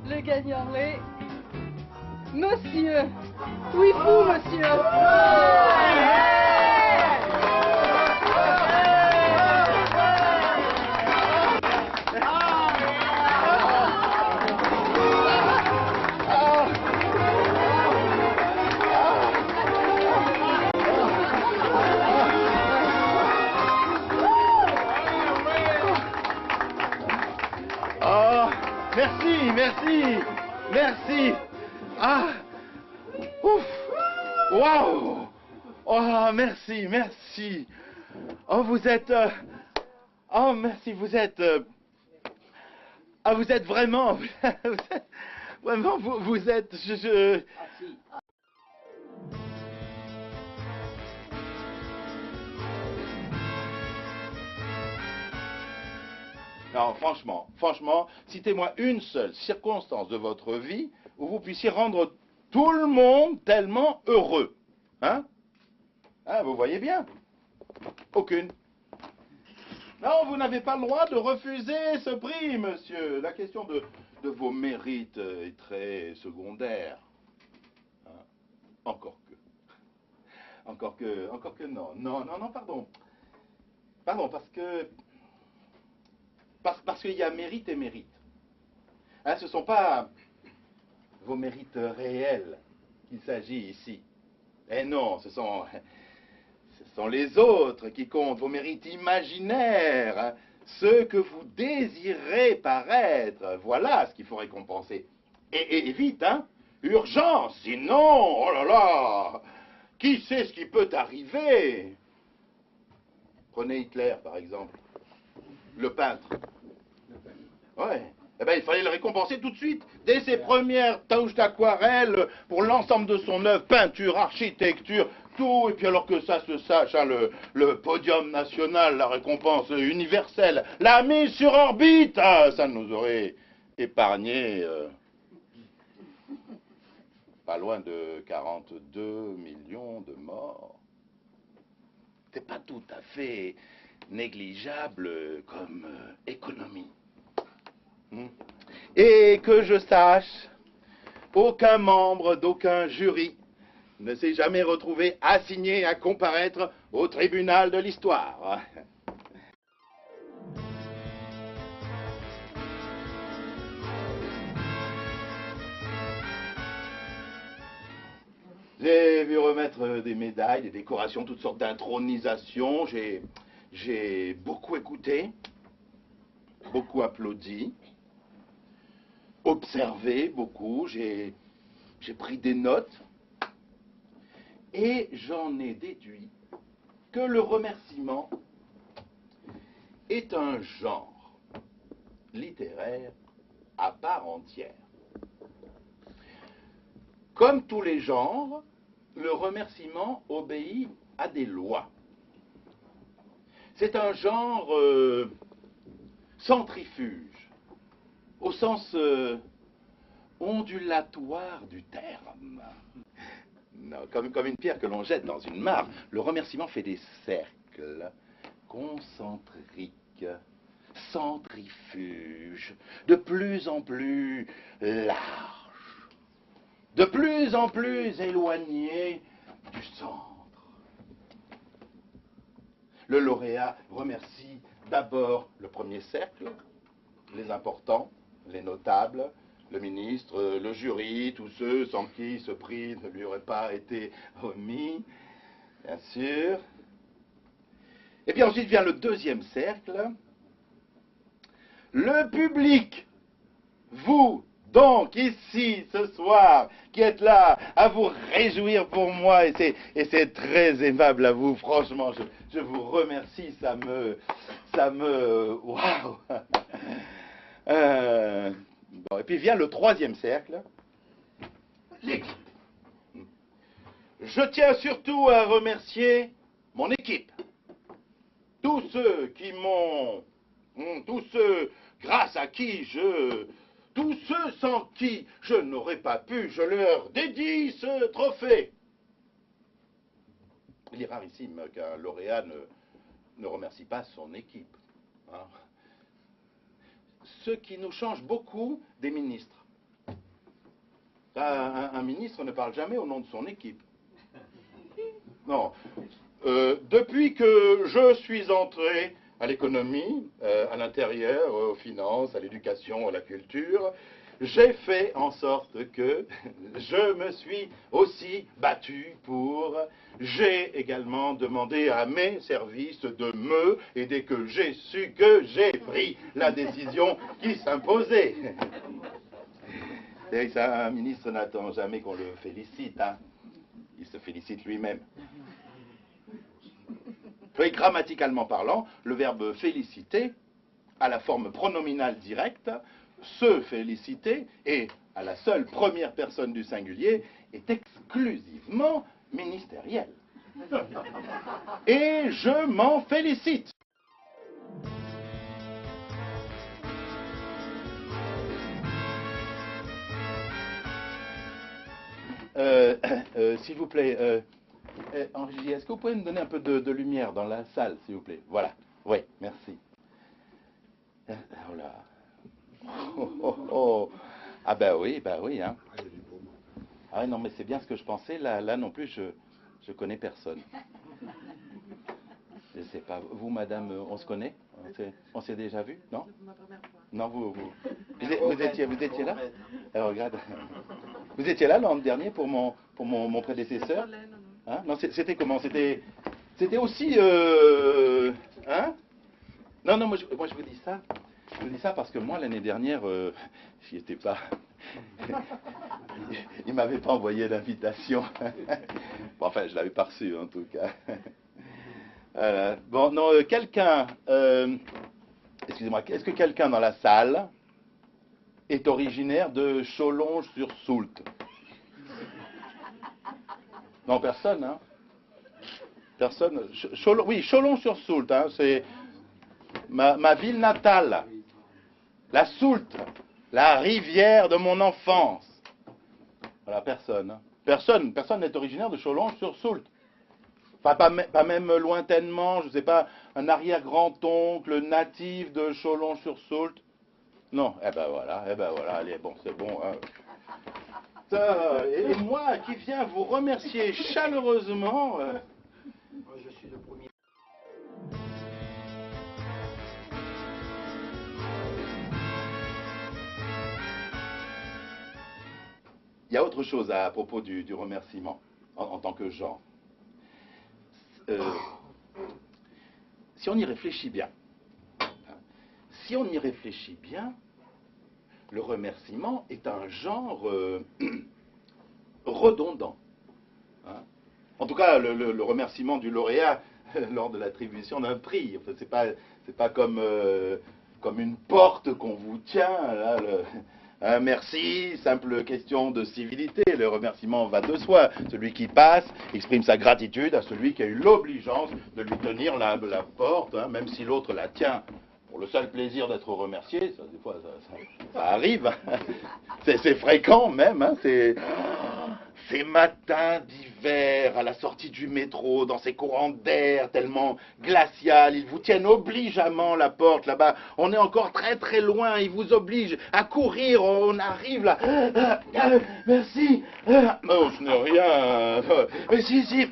Le gagnant est... Monsieur Wifou, monsieur. Oh, merci, merci, merci. Ah, ouf, waouh. Oh, merci, merci. Oh, vous êtes... oh, merci, vous êtes... ah, vous êtes vraiment... vous êtes, vraiment, vous êtes... Non, franchement, citez-moi une seule circonstance de votre vie où vous puissiez rendre tout le monde tellement heureux. Hein? Hein, vous voyez bien? Aucune. Non, vous n'avez pas le droit de refuser ce prix, monsieur. La question de vos mérites est très secondaire. Hein? Encore que non. Non, pardon. Pardon, parce qu'il y a mérite et mérite. Hein, ce ne sont pas vos mérites réels qu'il s'agit ici. Eh non, ce sont les autres qui comptent, vos mérites imaginaires, hein, ceux que vous désirez paraître. Voilà ce qu'il faut récompenser. Et vite, hein, urgence, sinon, oh là là, qui sait ce qui peut arriver? Prenez Hitler, par exemple, le peintre. Ouais. Eh ben, il fallait le récompenser tout de suite, dès ses premières touches d'aquarelle, pour l'ensemble de son œuvre, peinture, architecture, tout. Et puis alors que ça se sache, hein, le podium national, la récompense universelle, la mise sur orbite, ah, ça nous aurait épargné pas loin de 42 millions de morts. C'est pas tout à fait négligeable comme économie. Et que je sache, aucun membre d'aucun jury ne s'est jamais retrouvé assigné à comparaître au tribunal de l'histoire. J'ai vu remettre des médailles, des décorations, toutes sortes d'intronisations. J'ai beaucoup écouté, beaucoup applaudi, observé beaucoup, j'ai pris des notes et j'en ai déduit que le remerciement est un genre littéraire à part entière. Comme tous les genres, le remerciement obéit à des lois. C'est un genre centrifuge, au sens ondulatoire du terme. Non, comme une pierre que l'on jette dans une mare, le remerciement fait des cercles concentriques, centrifuges, de plus en plus larges, de plus en plus éloignés du centre. Le lauréat remercie d'abord le premier cercle, les importants, les notables, le ministre, le jury, tous ceux sans qui ce prix ne lui aurait pas été remis, bien sûr. Et puis ensuite vient le deuxième cercle, le public. Vous, donc, ici, ce soir, qui êtes là, à vous réjouir pour moi, et c'est très aimable à vous, franchement, je vous remercie, ça me, waouh. Bon, et puis vient le troisième cercle, l'équipe. Je tiens surtout à remercier mon équipe. Tous ceux qui m'ont, tous ceux grâce à qui tous ceux sans qui je n'aurais pas pu, je leur dédie ce trophée. Il est rarissime qu'un lauréat ne remercie pas son équipe. Hein. Ce qui nous change beaucoup des ministres. Un ministre ne parle jamais au nom de son équipe. Non. Depuis que je suis entré à l'économie, à l'intérieur, aux finances, à l'éducation, à la culture, j'ai fait en sorte que je me suis aussi battu pour... J'ai également demandé à mes services de me, et dès que j'ai su que j'ai pris la décision qui s'imposait. Et ça, un ministre n'attend jamais qu'on le félicite, hein. Il se félicite lui-même. Et grammaticalement parlant, le verbe féliciter a la forme pronominale directe, se féliciter, et à la seule première personne du singulier, est exclusivement ministériel. Et je m'en félicite. S'il vous plaît, Henri, est-ce que vous pouvez me donner un peu de lumière dans la salle, s'il vous plaît? Voilà. Oui, merci. Oh là. Oh, oh, oh. Ah bah oui, hein. Ah ouais, non, mais c'est bien ce que je pensais. Là non plus, je connais personne. Je sais pas. Vous, madame, on se connaît? On s'est déjà vu? Non? Non, vous étiez là? Alors, regarde. Vous étiez là l'an dernier pour mon prédécesseur? Hein? Non, c'était comment? C'était aussi... hein? Non, moi je vous dis ça. Je vous dis ça parce que moi, l'année dernière, j'y étais pas. Il m'avait pas envoyé d'invitation. Bon, enfin, je l'avais pas reçu, en tout cas. Voilà. Bon, non, quelqu'un... excusez-moi, est-ce que quelqu'un dans la salle est originaire de Cholonges-sur-Soult? Non, personne, hein? Personne. Oui, Cholonges-sur-Soult, hein, c'est ma ville natale. La Soult, la rivière de mon enfance. Voilà, personne. Hein. Personne n'est originaire de Cholonges-sur-Soult. Enfin, pas même lointainement, je ne sais pas, un arrière-grand-oncle natif de Cholonges-sur-Soult. Non, eh ben voilà, allez, bon, c'est bon. Hein. Et moi qui viens vous remercier chaleureusement. Je suis le premier. Il y a autre chose à propos du remerciement, en tant que genre. Si on y réfléchit bien, le remerciement est un genre redondant. Hein. En tout cas, le remerciement du lauréat lors de l'attribution d'un prix. Enfin, c'est pas comme une porte qu'on vous tient. Là, un merci, simple question de civilité. Le remerciement va de soi. Celui qui passe exprime sa gratitude à celui qui a eu l'obligeance de lui tenir la porte, hein, même si l'autre la tient pour le seul plaisir d'être remercié. Ça, des fois, ça arrive. C'est fréquent même. Hein, ces matins d'hiver, à la sortie du métro, dans ces courants d'air tellement glacial, ils vous tiennent obligeamment la porte là-bas. On est encore très très loin, ils vous obligent à courir, on arrive là. Merci. Non, ce n'est rien. Mais si.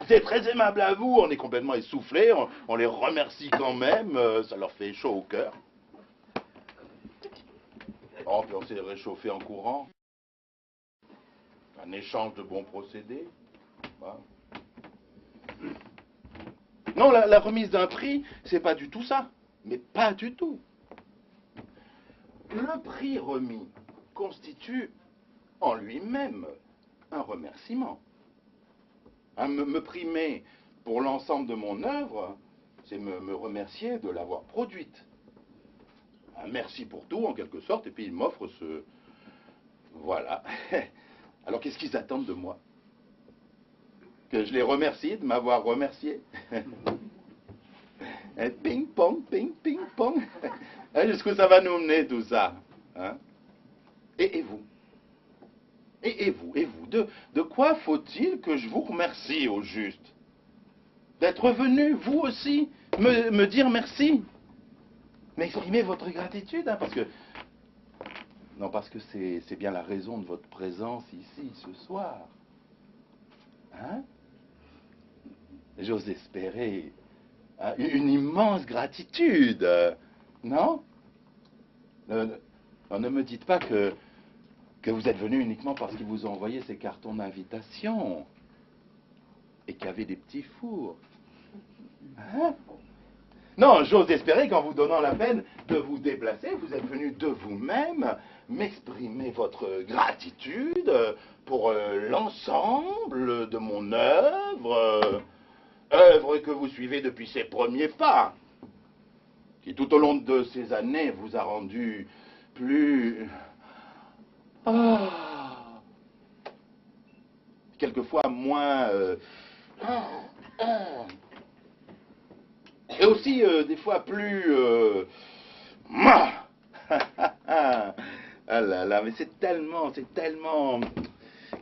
C'est très aimable à vous, on est complètement essoufflés, on les remercie quand même, ça leur fait chaud au cœur. Oh, puis on s'est réchauffé en courant. Un échange de bons procédés. Voilà. Non, la remise d'un prix, c'est pas du tout ça. Mais pas du tout. Le prix remis constitue en lui-même un remerciement. Me primer pour l'ensemble de mon œuvre, c'est me remercier de l'avoir produite. Un merci pour tout, en quelque sorte, et puis il m'offre ce... Voilà. Alors qu'est-ce qu'ils attendent de moi? Que je les remercie de m'avoir remercié. Ping-pong, ping-pong. Jusqu'où ça va nous mener tout ça, hein? Et vous? Et vous? De quoi faut-il que je vous remercie au juste? D'être venu, vous aussi, me dire merci? M'exprimer votre gratitude, hein, parce que Non, parce que c'est bien la raison de votre présence ici, ce soir. Hein? J'ose espérer une immense gratitude, non? Ne me dites pas que vous êtes venu uniquement parce qu'ils vous ont envoyé ces cartons d'invitation et qu'il y avait des petits fours. Hein? Non, j'ose espérer qu'en vous donnant la peine de vous déplacer, vous êtes venu de vous-même m'exprimer votre gratitude pour l'ensemble de mon œuvre, œuvre que vous suivez depuis ses premiers pas, qui tout au long de ces années vous a rendu plus... quelquefois moins... et aussi des fois plus... ah là là, mais c'est tellement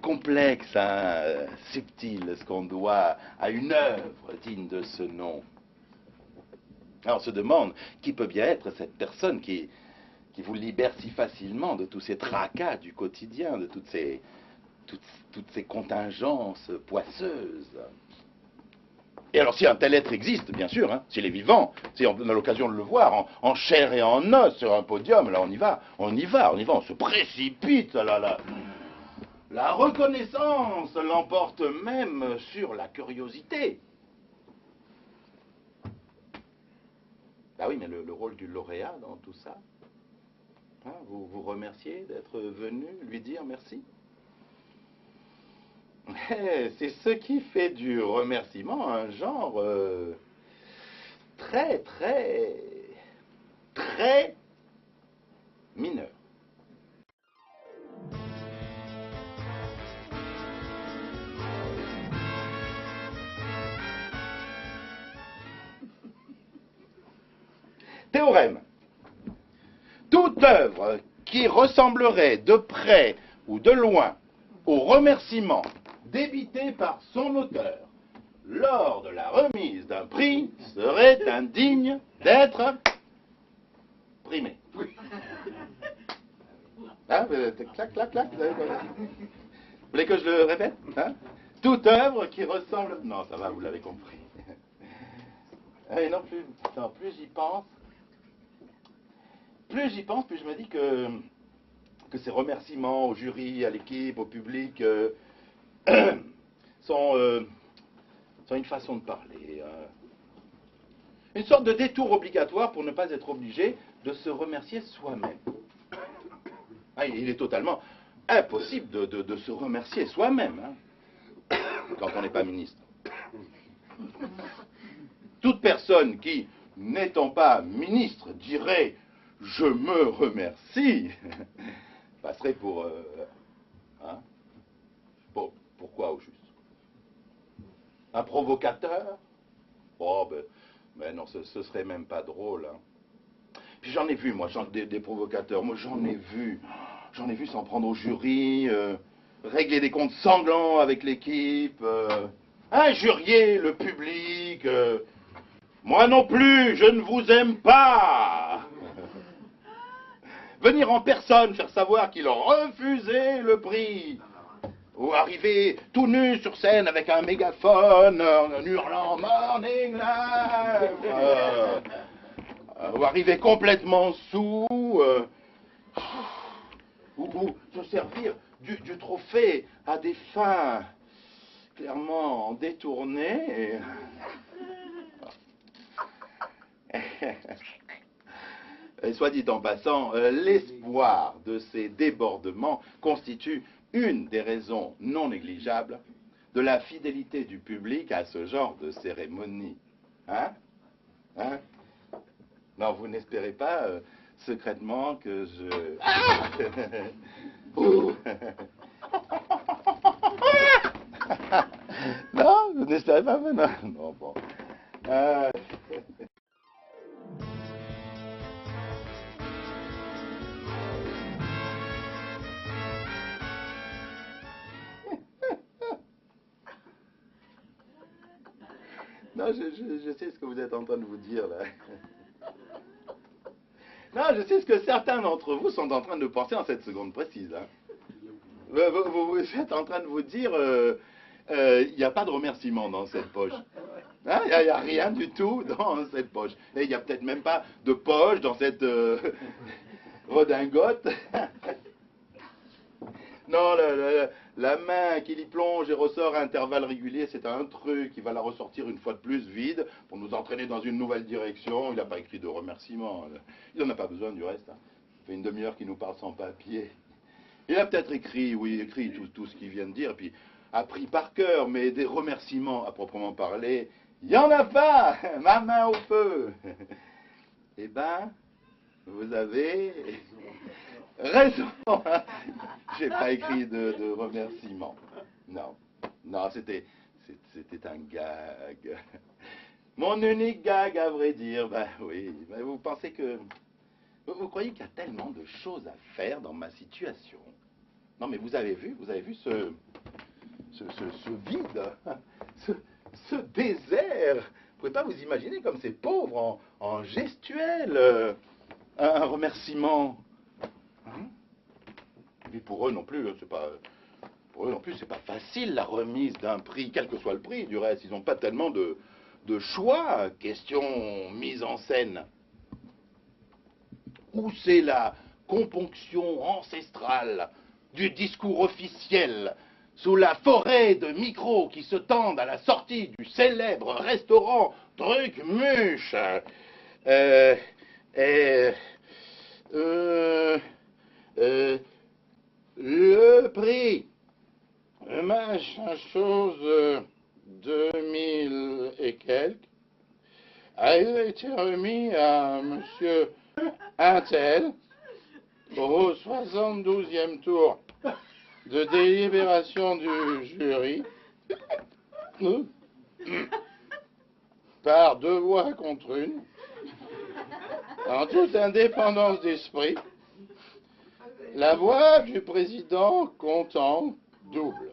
complexe, hein, subtil, ce qu'on doit à une œuvre digne de ce nom. Alors on se demande qui peut bien être cette personne qui vous libère si facilement de tous ces tracas du quotidien, de toutes ces contingences poisseuses. Et alors si un tel être existe, bien sûr, hein, s'il est vivant, si on a l'occasion de le voir en chair et en os sur un podium, là on y va, on se précipite, la reconnaissance l'emporte même sur la curiosité. Bah oui, mais le rôle du lauréat dans tout ça, hein, vous remerciez d'être venu lui dire merci. C'est ce qui fait du remerciement un genre très mineur. Théorème. Toute œuvre qui ressemblerait de près ou de loin au remerciement débité par son auteur lors de la remise d'un prix serait indigne d'être primé. Hein, clac, clac, clac. Vous voulez que je le répète, hein? Toute œuvre qui ressemble... Non, ça va, vous l'avez compris. Et non, plus j'y pense, plus je me dis que ces remerciements au jury, à l'équipe, au public, sont une façon de parler. Une sorte de détour obligatoire pour ne pas être obligé de se remercier soi-même. Il est totalement impossible de se remercier soi-même, hein, quand on n'est pas ministre. Toute personne qui, n'étant pas ministre, dirait « je me remercie », passerait pour... hein? Pourquoi au juste? Un provocateur? Oh, ben non, ce serait même pas drôle. Hein. Puis j'en ai vu, moi, des provocateurs. Moi, j'en ai vu s'en prendre au jury, régler des comptes sanglants avec l'équipe, injurier le public. Moi non plus, je ne vous aime pas. Venir en personne faire savoir qu'il a refusé le prix. Ou arriver tout nu sur scène avec un mégaphone, en hurlant Morning Live. Ou arriver complètement sous. Ou se servir du trophée à des fins clairement détournées. Et soit dit en passant, l'espoir de ces débordements constitue une des raisons non négligeables de la fidélité du public à ce genre de cérémonie. Hein? Hein? Non, vous n'espérez pas secrètement que je... Ah! Non, vous n'espérez pas maintenant? Non, bon. Non, je sais ce que vous êtes en train de vous dire, là. Non, je sais ce que certains d'entre vous sont en train de penser en cette seconde précise. Hein. Vous êtes en train de vous dire, il n'y a pas de remerciement dans cette poche. Hein, il n'y a rien du tout dans cette poche. Et il n'y a peut-être même pas de poche dans cette redingote. Non, la main qu'il y plonge et ressort à intervalles réguliers, c'est un truc. Il va la ressortir une fois de plus vide pour nous entraîner dans une nouvelle direction. Il n'a pas écrit de remerciements. Il n'en a pas besoin du reste. Hein. Il fait une demi-heure qu'il nous parle sans papier. Il a peut-être écrit, oui, écrit tout ce qu'il vient de dire, et puis appris par cœur, mais des remerciements à proprement parler, il n'y en a pas. Ma main au feu. Eh ben, vous avez raison. J'ai pas écrit de remerciements. Non, non, c'était un gag. Mon unique gag, à vrai dire. Ben oui, ben vous pensez que... Vous croyez qu'il y a tellement de choses à faire dans ma situation? Non, mais vous avez vu ce vide, ce désert. Vous pouvez pas vous imaginer comme c'est pauvre en gestuelle, un remerciement. Hein? Et puis pour eux non plus, c'est pas facile la remise d'un prix, quel que soit le prix. Du reste, ils n'ont pas tellement de choix. Question mise en scène. Où c'est la componction ancestrale du discours officiel sous la forêt de micros qui se tendent à la sortie du célèbre restaurant Truc-Muche. Le prix, machin chose, 2000 et quelques, a été remis à monsieur Intel au 72e tour de délibération du jury par 2 voix contre 1 en toute indépendance d'esprit, la voix du président comptant double.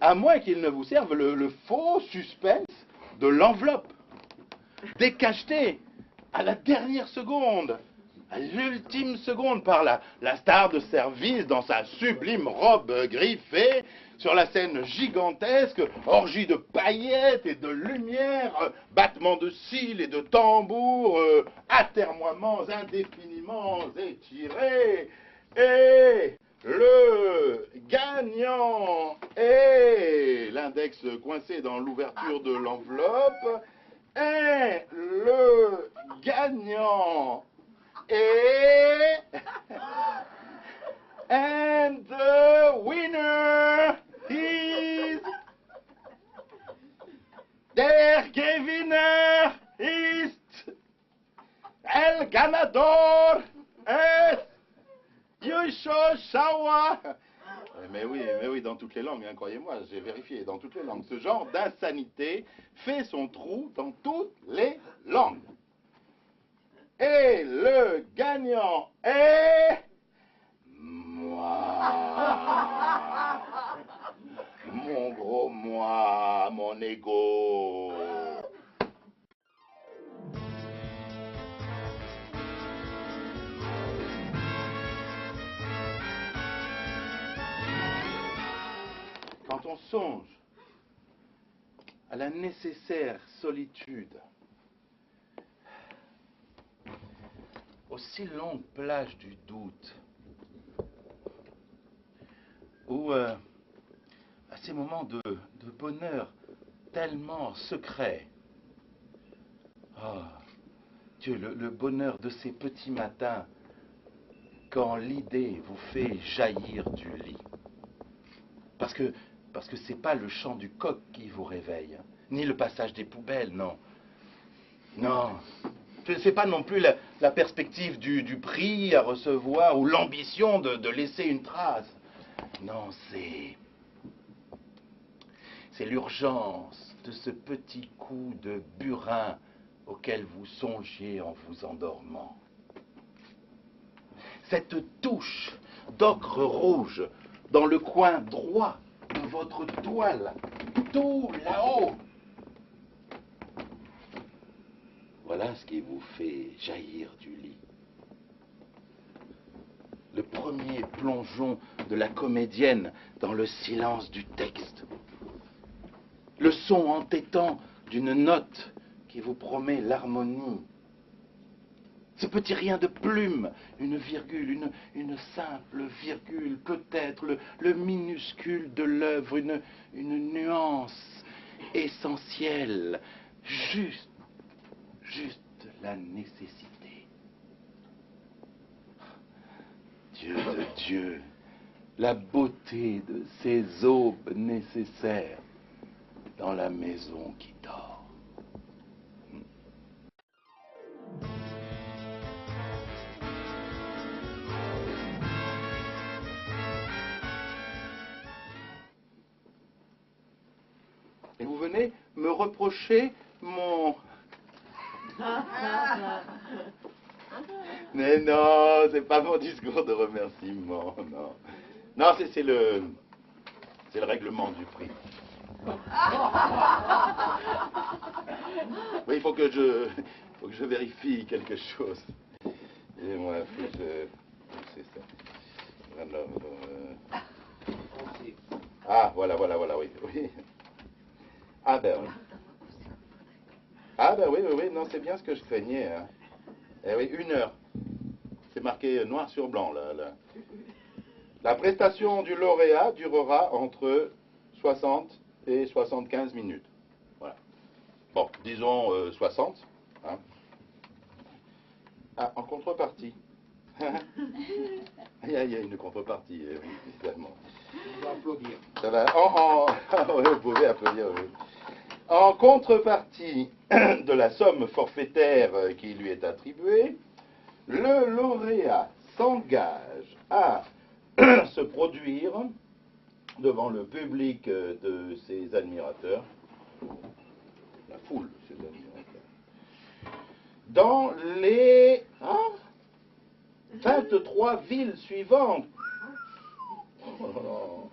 À moins qu'il ne vous serve le faux suspense de l'enveloppe, décacheté à la dernière seconde, à l'ultime seconde, par la star de service dans sa sublime robe griffée, sur la scène gigantesque, orgie de paillettes et de lumière, battements de cils et de tambours, atermoiements indéfiniment étirés, et le gagnant est, l'index coincé dans l'ouverture de l'enveloppe, et le gagnant est... And the winner is... Der Gewinner ist... El ganador est... Yushosawa. Mais oui, dans toutes les langues, hein, croyez-moi, j'ai vérifié, dans toutes les langues. Ce genre d'insanité fait son trou dans toutes les langues. Et le gagnant est... moi. Mon gros moi, mon ego. Quand on songe à la nécessaire solitude, aux si longues plages du doute, ou à ces moments de bonheur tellement secrets, oh, Dieu, le bonheur de ces petits matins quand l'idée vous fait jaillir du lit. Parce que c'est pas le chant du coq qui vous réveille, hein, ni le passage des poubelles, non. Non, c'est pas non plus la perspective du prix à recevoir ou l'ambition de laisser une trace. Non, c'est l'urgence de ce petit coup de burin auquel vous songiez en vous endormant. Cette touche d'ocre rouge dans le coin droit de votre toile, tout là-haut. Voilà ce qui vous fait jaillir du lit. Le premier plongeon de la comédienne dans le silence du texte. Le son entêtant d'une note qui vous promet l'harmonie. Ce petit rien de plume, une virgule, une simple virgule, peut-être le minuscule de l'œuvre, une nuance essentielle, juste la nécessité. Dieu de Dieu, la beauté de ces aubes nécessaires dans la maison qui dort. Et vous venez me reprocher mon... Mais non, c'est pas mon discours de remerciement, non. Non, c'est le règlement du prix. Oui, il faut que je vérifie quelque chose. Et moi, c'est ça. Alors, ah, voilà, oui. Ah ben oui. Ah ben oui, non, c'est bien ce que je craignais. Hein. Eh oui, 1 heure. C'est marqué noir sur blanc, là. La prestation du lauréat durera entre 60 et 75 minutes. Voilà. Bon, disons 60. Hein. Ah, en contrepartie. Il y a une contrepartie, évidemment. On va applaudir. Ça va. Oui, vous pouvez applaudir, oui. En contrepartie de la somme forfaitaire qui lui est attribuée, le lauréat s'engage à se produire devant le public de ses admirateurs, la foule de ses admirateurs, dans les 23 villes suivantes. Oh,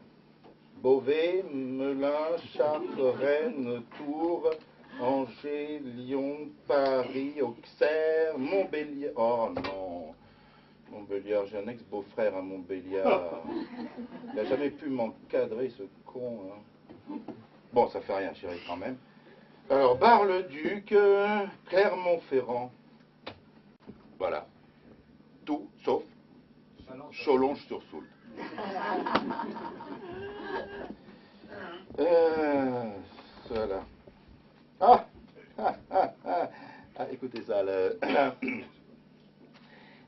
Beauvais, Melun, Chartres, Rennes, Tours, Angers, Lyon, Paris, Auxerre, Montbéliard. Oh non, Montbéliard, j'ai un ex-beau-frère à Montbéliard. Il n'a jamais pu m'encadrer, ce con. Hein. Bon, ça fait rien, chérie, quand même. Alors, Bar-le-Duc, Clermont-Ferrand. Voilà. Tout sauf Cholonges-sur-Soult. Voilà. Écoutez ça.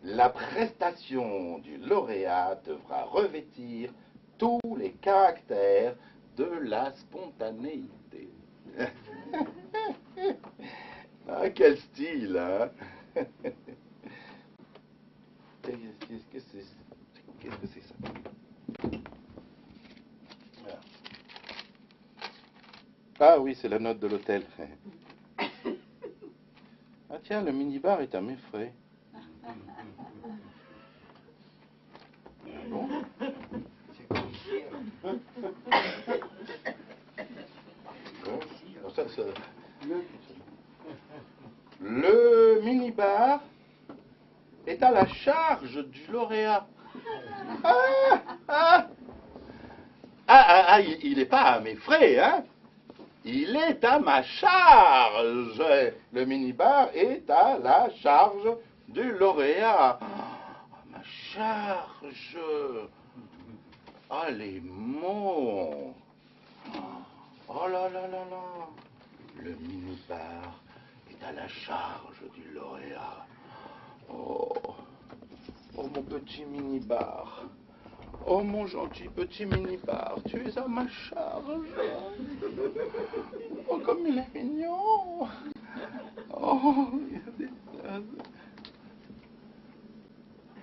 La prestation du lauréat devra revêtir tous les caractères de la spontanéité. Ah, quel style, hein? Qu'est-ce que c'est ça? Voilà. Ah oui, c'est la note de l'hôtel. Ah tiens, le minibar est à mes frais. Bon. Bon, ça. Le minibar est à la charge du lauréat. Il n'est pas à mes frais, hein? Il est à ma charge. Le minibar est à la charge du lauréat. Ma charge. Ah, les mots. Oh là là là là. Le minibar est à la charge du lauréat. Oh, oh mon petit minibar. Oh mon gentil petit minibar, tu es à ma charge. Oh comme il est mignon. Oh,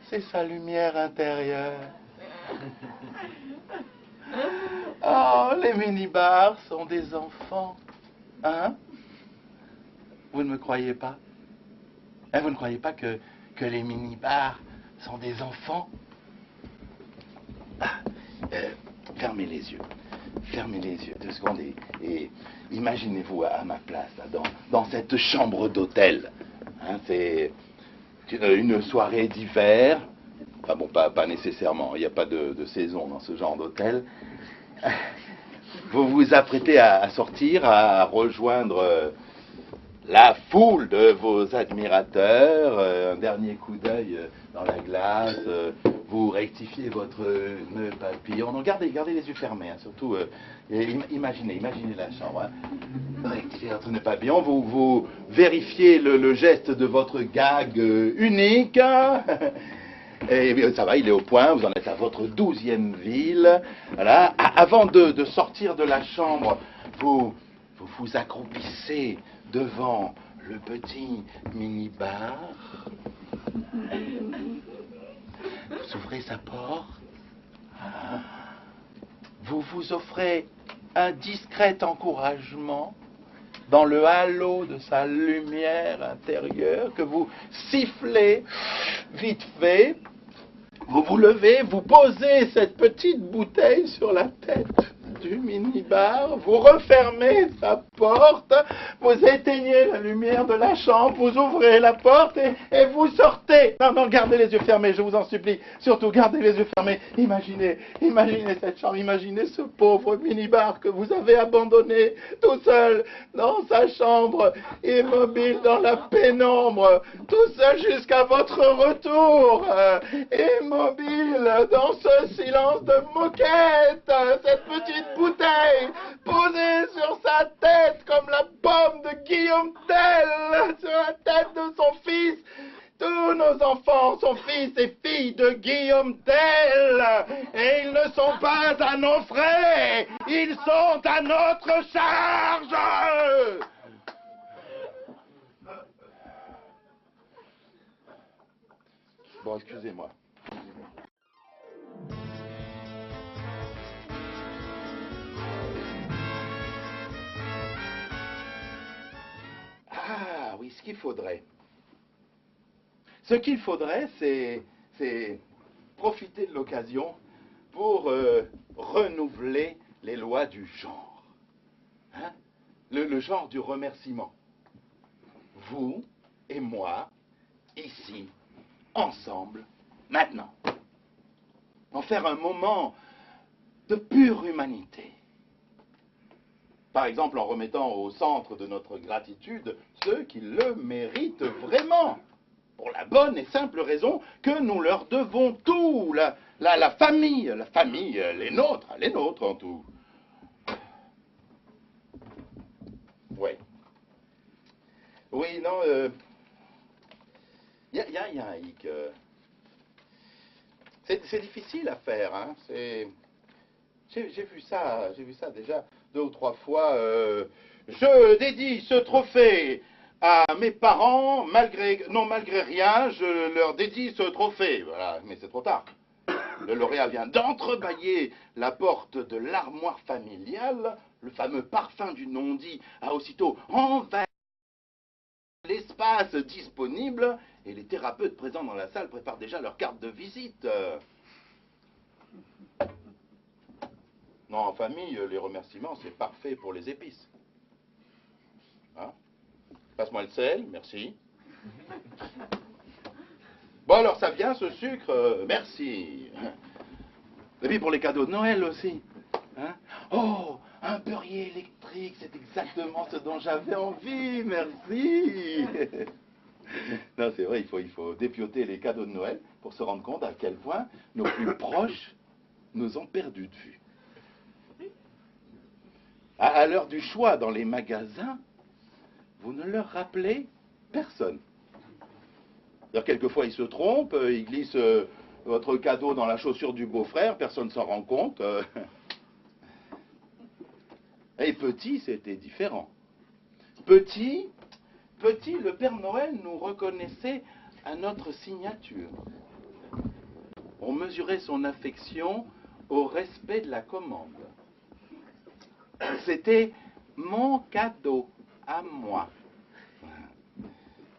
c'est sa lumière intérieure. Oh, les minibars sont des enfants. Hein? Vous ne me croyez pas? Hein, vous ne croyez pas que les minibars sont des enfants? Fermez les yeux. fermez les yeux 2 secondes et imaginez-vous à ma place, là, dans cette chambre d'hôtel. Hein, c'est une soirée d'hiver. Enfin bon, pas nécessairement, il n'y a pas de saison dans ce genre d'hôtel. Vous vous apprêtez à sortir, à rejoindre la foule de vos admirateurs, un dernier coup d'œil dans la glace, vous rectifiez votre nœud papillon. Non, gardez les yeux fermés, hein, surtout, imaginez la chambre. Hein. Rectifiez votre nœud papillon, vous vérifiez le geste de votre gag unique. Et ça va, il est au point, vous en êtes à votre 12e ville. Voilà. Avant de sortir de la chambre, vous vous accroupissez devant le petit minibar. Vous ouvrez sa porte. Vous vous offrez un discret encouragement dans le halo de sa lumière intérieure que vous sifflez vite fait. Vous vous levez, vous posez cette petite bouteille sur la tête du minibar, vous refermez sa porte, vous éteignez la lumière de la chambre, vous ouvrez la porte et vous sortez. Non, gardez les yeux fermés, je vous en supplie. Surtout, gardez les yeux fermés. Imaginez cette chambre, imaginez ce pauvre minibar que vous avez abandonné tout seul dans sa chambre, immobile dans la pénombre, tout seul jusqu'à votre retour, immobile dans ce silence de moquette, cette petite bouteille posée sur sa tête comme la pomme de Guillaume Tell sur la tête de son fils. Tous nos enfants sont fils et filles de Guillaume Tell et ils ne sont pas à nos frais, ils sont à notre charge. Bon, excusez-moi. Ah oui, ce qu'il faudrait. Ce qu'il faudrait, c'est profiter de l'occasion pour renouveler les lois du genre. Hein? Le genre du remerciement. Vous et moi, ici, ensemble, maintenant. En faire un moment de pure humanité. Par exemple, en remettant au centre de notre gratitude ceux qui le méritent vraiment. Pour la bonne et simple raison que nous leur devons tout. La famille, les nôtres en tout. Ouais. Oui, non, y a un hic. C'est difficile à faire, hein. J'ai vu ça déjà 2 ou 3 fois. Je dédie ce trophée à mes parents, malgré rien, je leur dédie ce trophée. Voilà, mais c'est trop tard. Le lauréat vient d'entrebâiller la porte de l'armoire familiale. Le fameux parfum du non-dit a aussitôt envahi l'espace disponible et les thérapeutes présents dans la salle préparent déjà leur carte de visite. Non, en famille, les remerciements, c'est parfait pour les épices. Hein? Passe-moi le sel, merci. Bon, alors ça vient, ce sucre, merci. Et puis pour les cadeaux de Noël aussi. Hein? Oh, un beurrier électrique, c'est exactement ce dont j'avais envie, merci. Non, c'est vrai, il faut dépioter les cadeaux de Noël pour se rendre compte à quel point nos plus proches nous ont perdus de vue. À l'heure du choix dans les magasins, vous ne leur rappelez personne. Alors, quelquefois, ils se trompent, ils glissent votre cadeau dans la chaussure du beau-frère, personne ne s'en rend compte. Et petit, c'était différent. Petit, le Père Noël nous reconnaissait à notre signature. On mesurait son affection au respect de la commande. C'était mon cadeau à moi.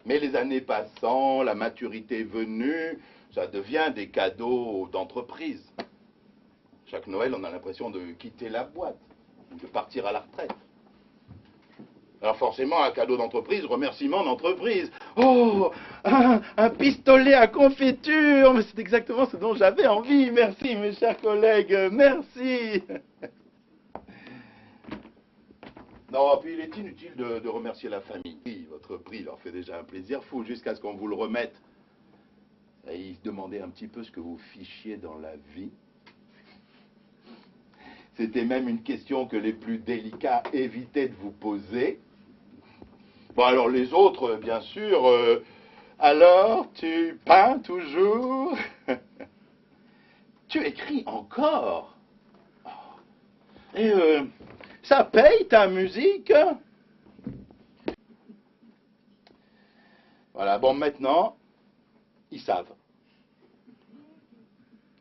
Mais les années passant, la maturité venue, ça devient des cadeaux d'entreprise. Chaque Noël, on a l'impression de quitter la boîte. de partir à la retraite. Alors forcément, un cadeau d'entreprise, remerciement d'entreprise. Oh, un pistolet à confiture, mais c'est exactement ce dont j'avais envie. Merci mes chers collègues, merci. Non, puis il est inutile de remercier la famille. Oui, votre prix leur fait déjà un plaisir fou jusqu'à ce qu'on vous le remette. Et ils se demandaient un petit peu ce que vous fichiez dans la vie. C'était même une question que les plus délicats évitaient de vous poser. Bon, alors les autres, bien sûr, alors, tu peins toujours? Tu écris encore? Et ça paye ta musique? Voilà, bon, maintenant, ils savent.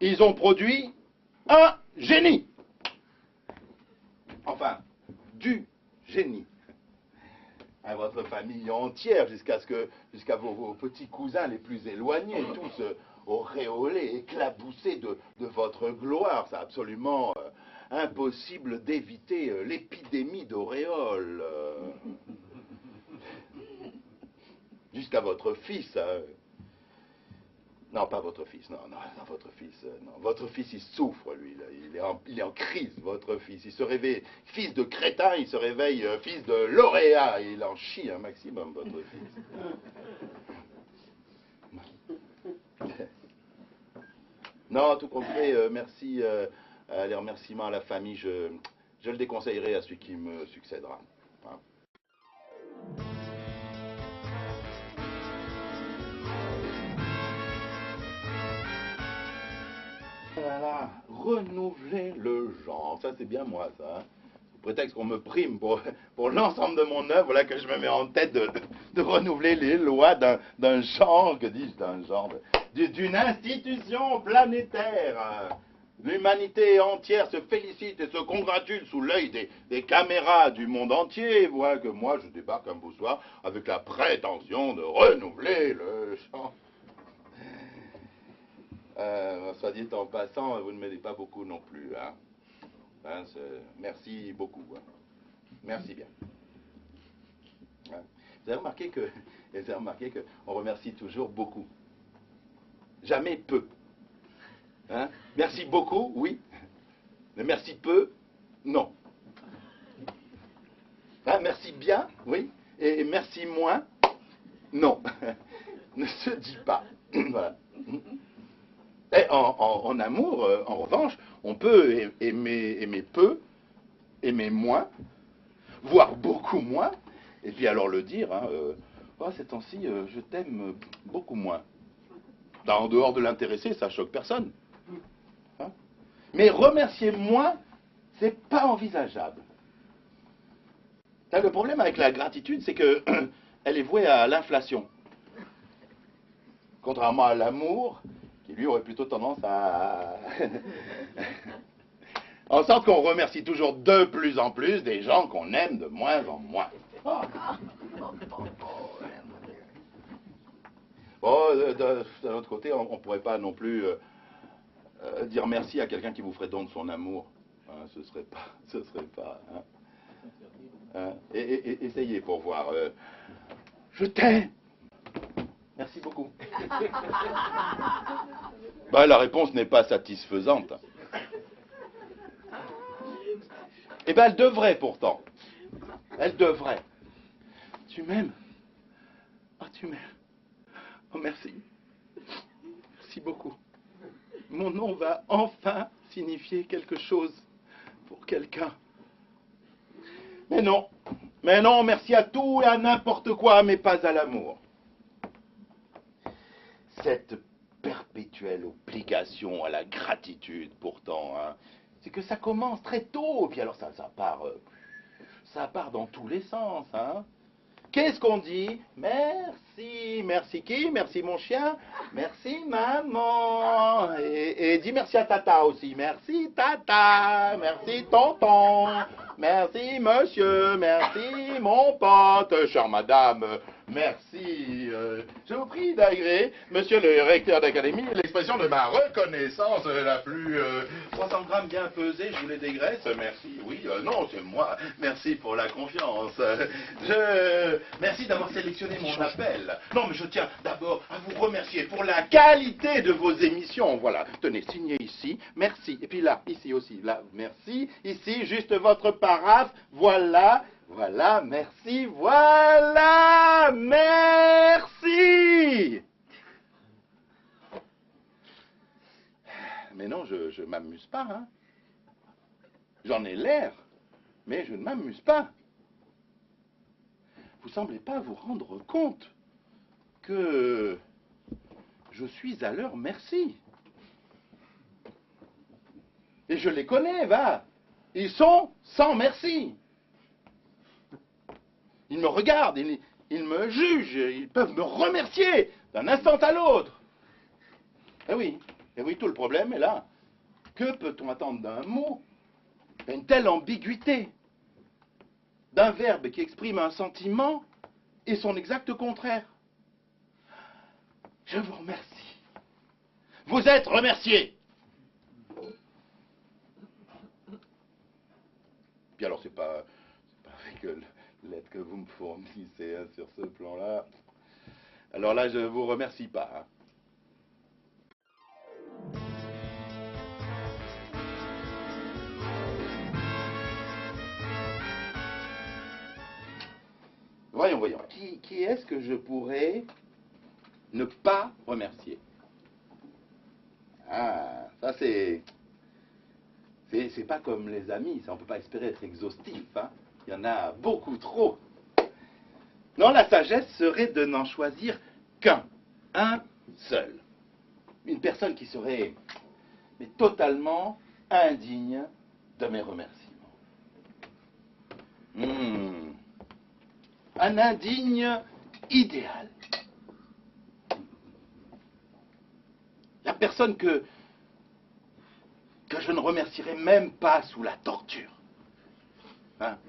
Ils ont produit un génie. Enfin, du génie. À votre famille entière, jusqu'à vos petits cousins les plus éloignés, tous auréolés, éclaboussés de votre gloire. C'est absolument impossible d'éviter l'épidémie d'auréole. Jusqu'à votre fils. Non, pas votre fils, non, votre fils, non. Votre fils, il souffre, lui, là. Il est en crise, votre fils. Il se réveille, fils de crétin, il se réveille, fils de lauréat. Il en chie un maximum, votre fils. Non, tout compte fait, merci, les remerciements à la famille, je le déconseillerai à celui qui me succédera. Hein. Voilà, renouveler le genre, ça c'est bien moi ça. Hein. Sous prétexte qu'on me prime pour l'ensemble de mon œuvre, voilà que je me mets en tête de renouveler les lois d'un genre, que dis-je, d'un genre, d'une institution planétaire. L'humanité entière se félicite et se congratule sous l'œil des caméras du monde entier, voit que moi je débarque un beau soir avec la prétention de renouveler le genre. Soit dit en passant, vous ne m'aidez pas beaucoup non plus. Hein. Hein, merci beaucoup. Hein. Merci bien. Hein. Vous avez remarqué qu'on remercie toujours beaucoup. Jamais peu. Hein. Merci beaucoup, oui. Mais merci peu, non. Hein, merci bien, oui. Et merci moins, non. Ne se dit pas. Voilà. Et en amour, en revanche, on peut aimer peu, aimer moins, voire beaucoup moins, et puis alors le dire, hein, oh, ces temps-ci, je t'aime beaucoup moins. En dehors de l'intéressé, ça choque personne. Hein. Mais remercier moins, c'est pas envisageable. Le problème avec la gratitude, c'est que elle est vouée à l'inflation. Contrairement à l'amour, qui lui aurait plutôt tendance à... en sorte qu'on remercie toujours de plus en plus des gens qu'on aime de moins en moins. Bon, d'un autre côté, on ne pourrait pas non plus dire merci à quelqu'un qui vous ferait don de son amour. Hein, ce serait pas... Hein. Hein, essayez pour voir. Je t'aime. Merci beaucoup. Bah, la réponse n'est pas satisfaisante. Eh bien, elle devrait pourtant. Elle devrait. Tu m'aimes? Oh, tu m'aimes. Oh, merci. Merci beaucoup. Mon nom va enfin signifier quelque chose pour quelqu'un. Mais non, merci à tout et à n'importe quoi, mais pas à l'amour. Cette perpétuelle obligation à la gratitude, pourtant, hein, c'est que ça commence très tôt, puis alors ça part dans tous les sens, hein. Qu'est-ce qu'on dit? Merci. Merci qui? Merci mon chien? Merci maman. Et dis merci à tata aussi. Merci tata. Merci tonton. Merci monsieur. Merci mon pote. Chère madame, Merci. Je vous prie d'agréer, monsieur le recteur d'académie, l'expression de ma reconnaissance la plus... 300 grammes bien pesés, je vous les dégraisse. Merci. Oui, non, c'est moi. Merci pour la confiance. Merci d'avoir sélectionné mon appel. Non, mais je tiens d'abord à vous remercier pour la qualité de vos émissions. Voilà. Tenez, signez ici. Merci. Et puis là, ici aussi. Là, merci. Ici, juste votre paraphe. Voilà. Voilà, merci, voilà, merci. Mais non, je m'amuse pas, hein. J'en ai l'air, mais je ne m'amuse pas. Vous semblez pas vous rendre compte que je suis à leur merci. Et je les connais, va. Ils sont sans merci. Ils me regardent, ils me jugent, ils peuvent me remercier d'un instant à l'autre. Eh oui, tout le problème est là. Que peut-on attendre d'un mot, d'une telle ambiguïté, d'un verbe qui exprime un sentiment et son exact contraire? Je vous remercie. Vous êtes remerciés. Puis alors, c'est pas avec l'aide que vous me fournissez hein, sur ce plan-là. Alors là, je ne vous remercie pas. Hein. Voyons. Qui est-ce que je pourrais ne pas remercier? Ah, ça c'est pas comme les amis, ça on peut pas espérer être exhaustif, hein. Il y en a beaucoup trop. Non, la sagesse serait de n'en choisir qu'un, un seul. Une personne qui serait mais totalement indigne de mes remerciements. Un indigne idéal. La personne que je ne remercierai même pas sous la torture. Hein?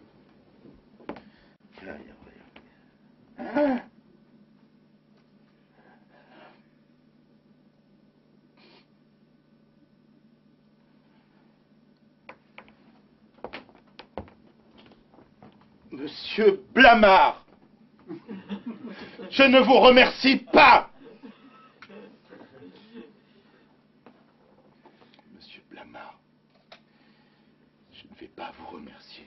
Hein? Monsieur Blamard, je ne vous remercie pas. Monsieur Blamard, je ne vais pas vous remercier.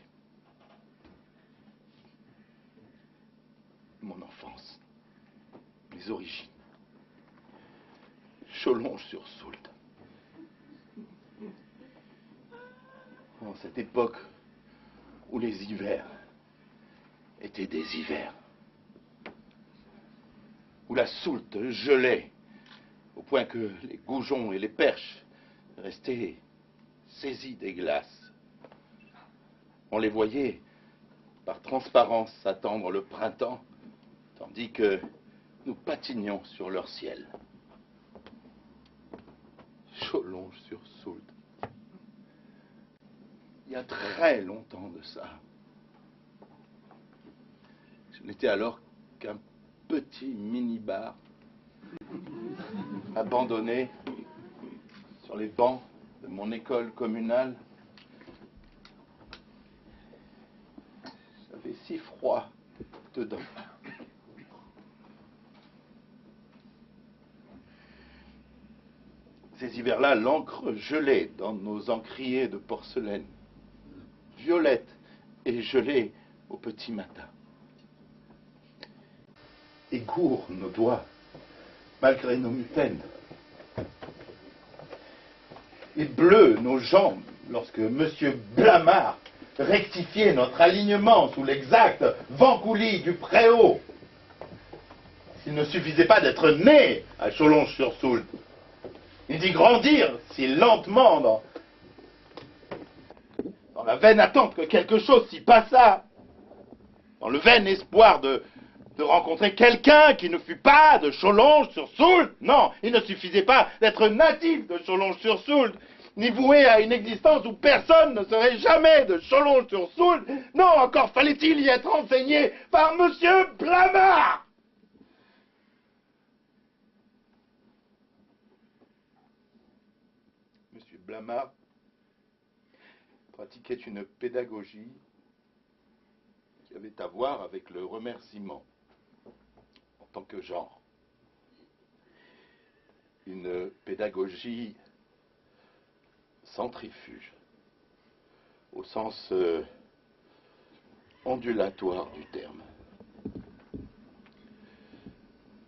Mon enfance, mes origines, Cholonges-sur-Soult. En cette époque où les hivers étaient des hivers, où la Soult gelait au point que les goujons et les perches restaient saisis des glaces. On les voyait par transparence attendre le printemps, tandis que nous patinions sur leur ciel. Cholonges-sur-Soult. Il y a très longtemps de ça. Je n'étais alors qu'un petit mini-bar abandonné sur les bancs de mon école communale. J'avais si froid dedans. Ces hivers-là, l'encre gelait dans nos encriers de porcelaine, violette et gelée au petit matin. Et courent nos doigts, malgré nos mitaines. Et bleu nos jambes, lorsque Monsieur Blamard rectifiait notre alignement sous l'exact vent coulis du Préau. Il ne suffisait pas d'être né à Cholonges-sur-Soult, ni d'y grandir si lentement dans la vaine attente que quelque chose s'y passât, dans le vain espoir de rencontrer quelqu'un qui ne fût pas de Cholonges-sur-Soult. Non, il ne suffisait pas d'être natif de Cholonges-sur-Soult, ni voué à une existence où personne ne serait jamais de Cholonges-sur-Soult. Non, encore fallait-il y être enseigné par Monsieur Blamard. Monsieur Blamard pratiquait une pédagogie qui avait à voir avec le remerciement en tant que genre. Une pédagogie centrifuge, au sens ondulatoire du terme.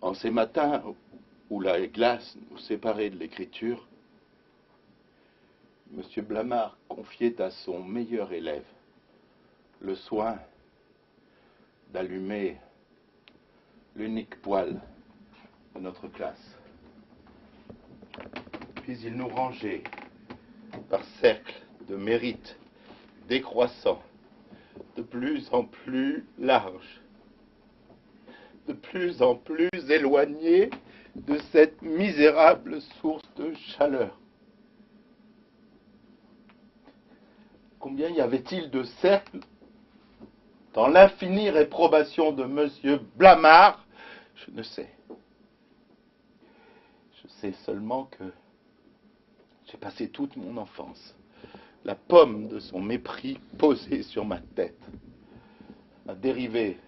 En ces matins où la glace nous séparait de l'écriture, M. Blamard confiait à son meilleur élève le soin d'allumer l'unique poêle de notre classe. Puis il nous rangeait par cercles de mérite décroissant, de plus en plus large, de plus en plus éloigné de cette misérable source de chaleur. Combien y avait-il de cercles dans l'infinie réprobation de M. Blamard? Je ne sais. Je sais seulement que j'ai passé toute mon enfance, la pomme de son mépris posée sur ma tête, à dériver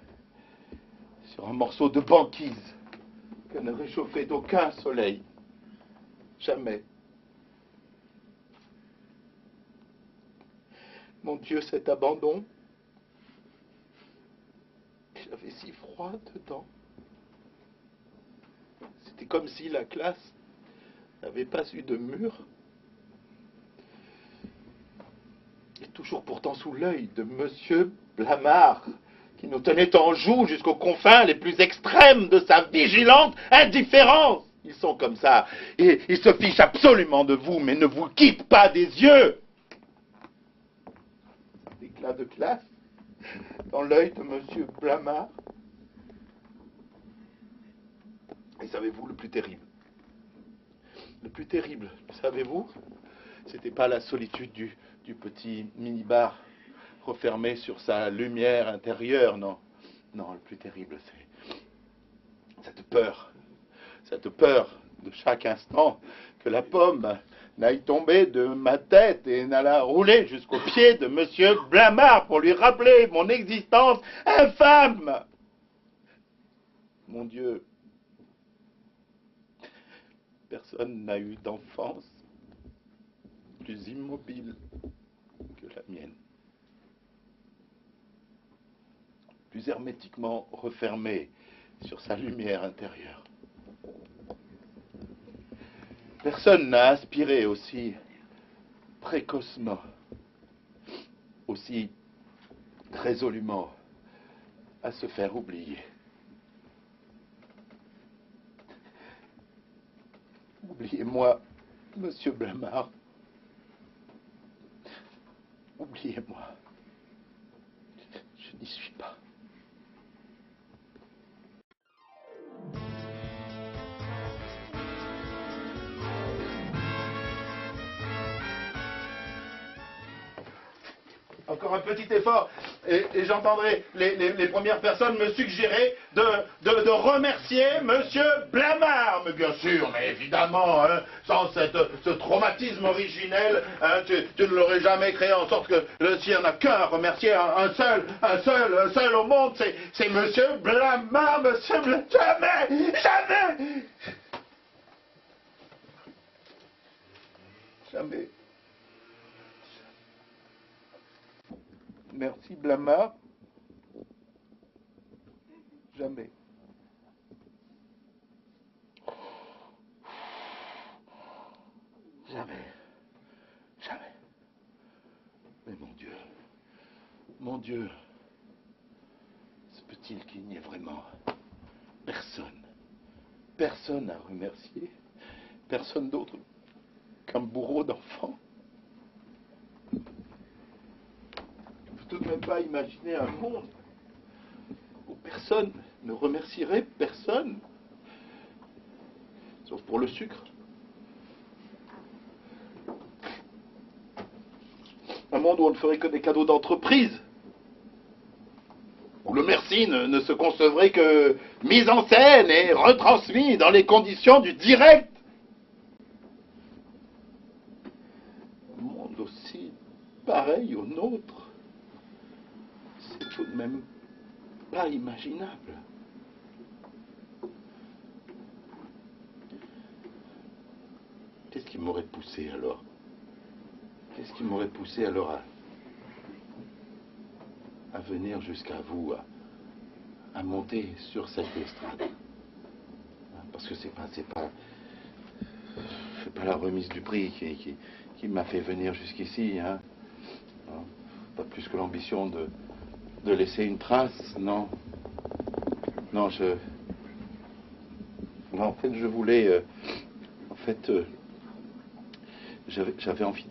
sur un morceau de banquise que ne réchauffait aucun soleil. Jamais. Mon Dieu, cet abandon. J'avais si froid dedans. C'était comme si la classe n'avait pas eu de mur. Et toujours pourtant sous l'œil de Monsieur Blamard, qui nous tenait en joue jusqu'aux confins les plus extrêmes de sa vigilante indifférence. Ils sont comme ça, et ils se fichent absolument de vous, mais ne vous quittent pas des yeux. Éclat de classe dans l'œil de Monsieur Blamard. Et savez-vous le plus terrible? Le plus terrible, savez-vous? C'était pas la solitude du petit minibar refermé sur sa lumière intérieure, non. Non, le plus terrible, c'est cette peur de chaque instant que la pomme n'aille tomber de ma tête et n'alla rouler jusqu'au pied de Monsieur Blamard pour lui rappeler mon existence infâme. Mon Dieu, personne n'a eu d'enfance plus immobile que la mienne, plus hermétiquement refermée sur sa lumière intérieure. Personne n'a aspiré aussi précocement, aussi résolument à se faire oublier. Oubliez-moi, Monsieur Blamard. Oubliez-moi. Je n'y suis pas. Encore un petit effort, et j'entendrai les premières personnes me suggérer de remercier Monsieur Blamard. Mais bien sûr, mais évidemment, hein, sans ce traumatisme originel, hein, tu ne l'aurais jamais créé, en sorte que s'il n'y en a qu'un à remercier, un seul au monde, c'est Monsieur Blamard, Monsieur Blamard. Jamais. Jamais. Merci Blamard. Jamais. Jamais. Jamais. Mais mon Dieu, se peut-il qu'il n'y ait vraiment personne à remercier, personne d'autre qu'un bourreau d'enfant? Tout de même pas imaginer un monde où personne ne remercierait personne, sauf pour le sucre. Un monde où on ne ferait que des cadeaux d'entreprise, où le merci ne se concevrait que mis en scène et retransmis dans les conditions du direct. aussi pareil au nôtre, c'est tout de même pas imaginable. Qu'est-ce qui m'aurait poussé alors? Qu'est-ce qui m'aurait poussé alors à venir jusqu'à vous, à monter sur cette estrade? Parce que c'est pas la remise du prix qui m'a fait venir jusqu'ici, hein. Non, pas plus que l'ambition de laisser une trace, non. Non, non, en fait, je voulais, j'avais envie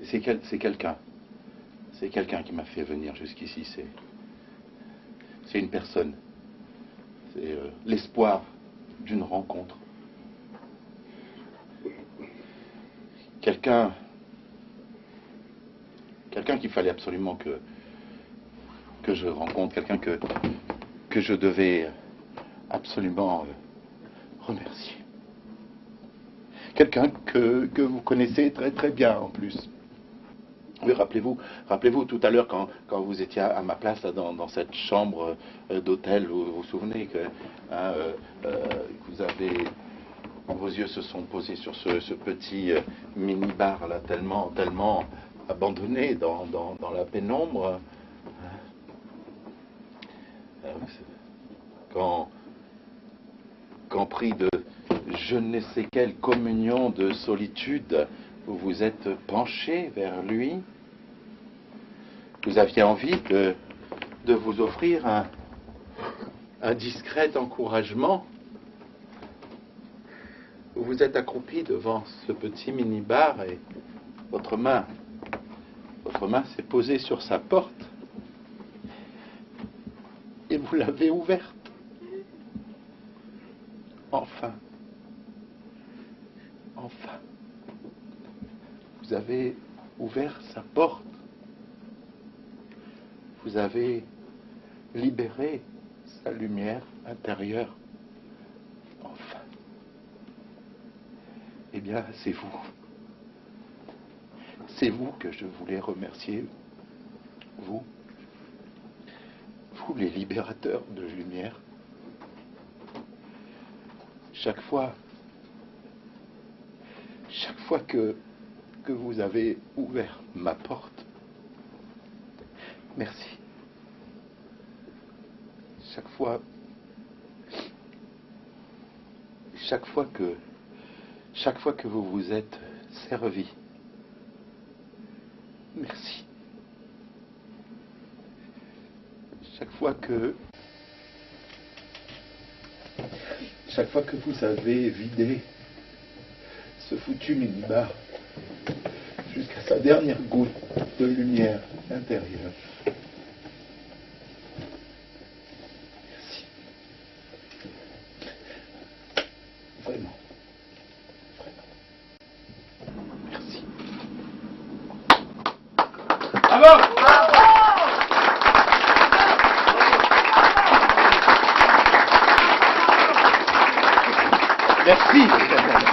c'est quelqu'un qui m'a fait venir jusqu'ici, c'est une personne, c'est l'espoir d'une rencontre. Quelqu'un qu'il fallait absolument que je rencontre, quelqu'un que je devais absolument remercier. Quelqu'un que vous connaissez très très bien en plus. Oui, rappelez-vous tout à l'heure quand vous étiez à ma place là, dans cette chambre d'hôtel, vous vous souvenez que vous avez, vos yeux se sont posés sur ce petit mini-bar là, tellement abandonné dans la pénombre. Quand pris de je ne sais quelle communion de solitude, vous vous êtes penché vers lui. Vous aviez envie de vous offrir un discret encouragement. Vous vous êtes accroupi devant ce petit mini-bar et votre main s'est posée sur sa porte et vous l'avez ouverte. Enfin. Vous avez ouvert sa porte. Vous avez libéré sa lumière intérieure. Enfin. Eh bien, c'est vous. C'est vous que je voulais remercier. Vous. Vous, les libérateurs de lumière. Chaque fois que vous avez ouvert ma porte, merci. Chaque fois que vous vous êtes servi, merci. Chaque fois que vous avez vidé ce foutu minibar jusqu'à sa dernière goutte de lumière intérieure. Merci. Vraiment. Merci. Bravo! Merci.